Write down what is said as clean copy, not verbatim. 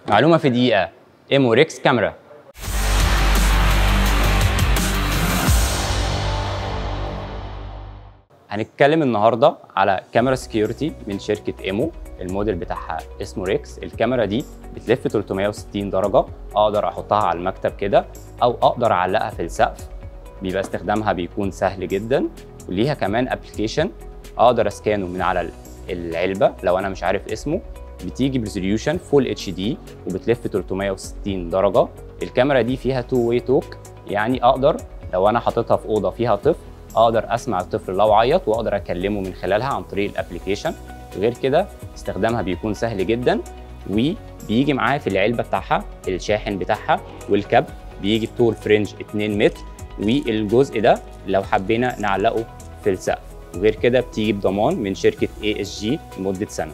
معلومة في دقيقة. ايمو ريكس كاميرا. هنتكلم النهارده على كاميرا سكيورتي من شركة ايمو. الموديل بتاعها اسمه ريكس. الكاميرا دي بتلف 360 درجة، اقدر احطها على المكتب كده او اقدر اعلقها في السقف. بيبقى استخدامها بيكون سهل جدا، وليها كمان ابلكيشن اقدر اسكانه من على العلبة لو انا مش عارف اسمه. بتيجي بريزوليوشن فول اتش دي وبتلف 360 درجة. الكاميرا دي فيها تو واي توك، يعني اقدر لو انا حاططها في اوضة فيها طفل اقدر اسمع الطفل لو عيط واقدر اكلمه من خلالها عن طريق الابلكيشن. غير كده استخدامها بيكون سهل جدا، وبيجي معاه في العلبه بتاعها الشاحن بتاعها والكاب. بيجي بطول فرنج 2 متر، والجزء ده لو حبينا نعلقه في السقف. وغير كده بتيجي بضمان من شركه ASG لمده سنه.